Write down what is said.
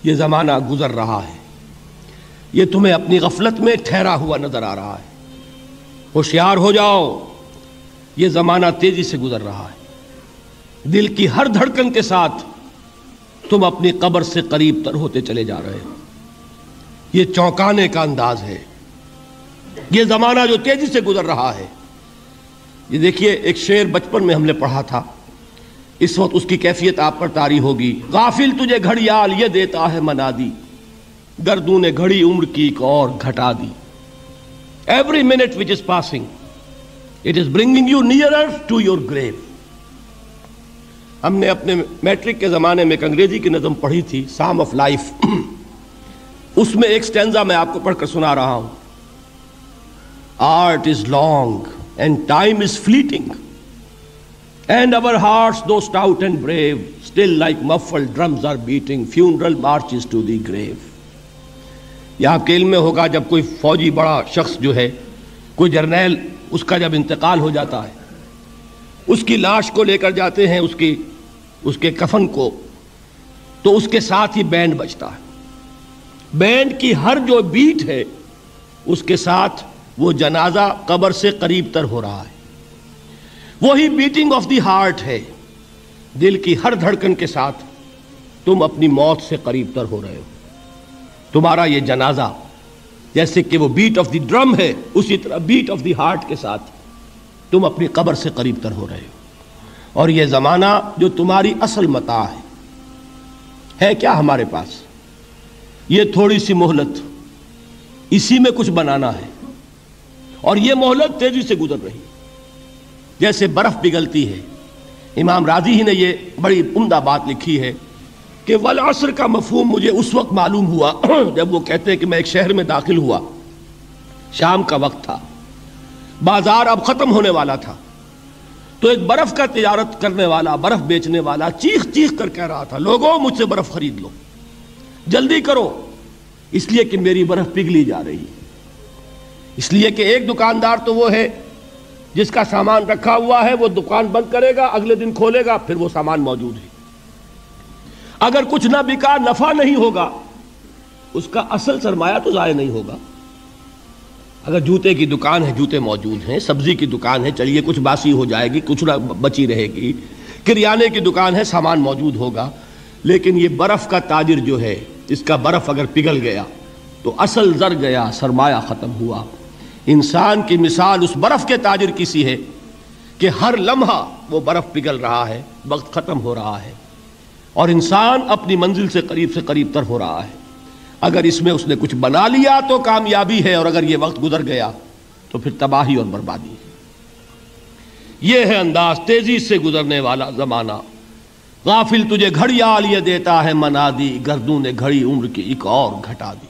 یہ زمانہ گزر رہا ہے، یہ تمہیں اپنی غفلت میں ٹھہرا ہوا نظر آ رہا ہے۔ ہوشیار ہو جاؤ، یہ زمانہ تیزی سے گزر رہا ہے۔ دل کی ہر دھڑکن کے ساتھ تم اپنی قبر سے قریب تر ہوتے چلے جا رہے ہو۔ یہ چونکانے کا انداز ہے، یہ زمانہ جو تیزی سے گزر رہا ہے۔ یہ دیکھیے، ایک شعر بچپن میں ہم نے پڑھا تھا، اس وقت اس کی کیفیت آپ پر طاری ہوگی۔ غافل تجھے گھڑیال یہ دیتا ہے منادی، گردوں نے گھڑی عمر کی ایک اور گھٹا دی۔ Every minute which is passing, it is bringing you nearer to your grave۔ ہم نے اپنے میٹرک کے زمانے میں ایک انگریزی کی نظم پڑھی تھی، سام آف لائف۔ اس میں ایک سٹینزا میں آپ کو پڑھ کر سنا رہا ہوں۔ Art is long and time is fleeting, and our hearts though stout and brave, still like muffled drums are beating funeral marches to the grave۔ یہ آپ کے علم میں ہوگا، جب کوئی فوجی بڑا شخص جو ہے، کوئی جرنیل، اس کا جب انتقال ہو جاتا ہے، اس کی لاش کو لے کر جاتے ہیں، اس کے کفن کو، تو اس کے ساتھ ہی بینڈ بجتا ہے۔ بینڈ کی ہر جو بیٹ ہے، اس کے ساتھ وہ جنازہ قبر سے قریب تر ہو رہا ہے۔ وہی بیٹنگ آف دی ہارٹ ہے، دل کی ہر دھڑکن کے ساتھ تم اپنی موت سے قریب تر ہو رہے ہو۔ تمہارا یہ جنازہ جیسے کہ وہ بیٹ آف دی ڈرم ہے، اسی طرح بیٹ آف دی ہارٹ کے ساتھ تم اپنی قبر سے قریب تر ہو رہے ہو۔ اور یہ زمانہ جو تمہاری اصل متاع ہے کیا ہمارے پاس؟ یہ تھوڑی سی مہلت، اسی میں کچھ بنانا ہے، اور یہ مہلت تیزی سے گزر رہی ہے، جیسے برف پگھلتی ہے۔ امام راضی ہی نے یہ بڑی عمدہ بات لکھی ہے کہ والعصر کا مفہوم مجھے اس وقت معلوم ہوا جب وہ کہتے ہیں کہ میں ایک شہر میں داخل ہوا، شام کا وقت تھا، بازار اب ختم ہونے والا تھا، تو ایک برف کا تجارت کرنے والا، برف بیچنے والا چیخ چیخ کر کہہ رہا تھا، لوگوں مجھ سے برف خرید لو، جلدی کرو، اس لیے کہ میری برف پگھلی جا رہی ہے۔ اس لیے کہ ایک دکاندار تو وہ ہے جس کا سامان رکھا ہوا ہے، وہ دکان بند کرے گا، اگلے دن کھولے گا، پھر وہ سامان موجود ہے۔ اگر کچھ نہ بکا، نفع نہیں ہوگا، اس کا اصل سرمایہ تو ضائع نہیں ہوگا۔ اگر جوتے کی دکان ہے، جوتے موجود ہیں، سبزی کی دکان ہے، چلیے کچھ باسی ہو جائے گی، کچھ نہ بچی رہے گی، کریانے کی دکان ہے، سامان موجود ہوگا، لیکن یہ برف کا تاجر جو ہے، اس کا برف اگر پگھل گیا تو اصل زر گیا، سرمایہ ختم ہوا۔ انسان کی مثال اس برف کے تاجر کی سی ہے کہ ہر لمحہ وہ برف پگھل رہا ہے، وقت ختم ہو رہا ہے، اور انسان اپنی منزل سے قریب تر ہو رہا ہے۔ اگر اس میں اس نے کچھ بنا لیا تو کامیابی ہے، اور اگر یہ وقت گزر گیا تو پھر تباہی اور بربادی ہے۔ یہ ہے انداز تیزی سے گزرنے والا زمانہ۔ غافل تجھے گھڑیال یہ دیتا ہے منادی، گردوں نے گھڑی عمر کی ایک اور گھٹا دی۔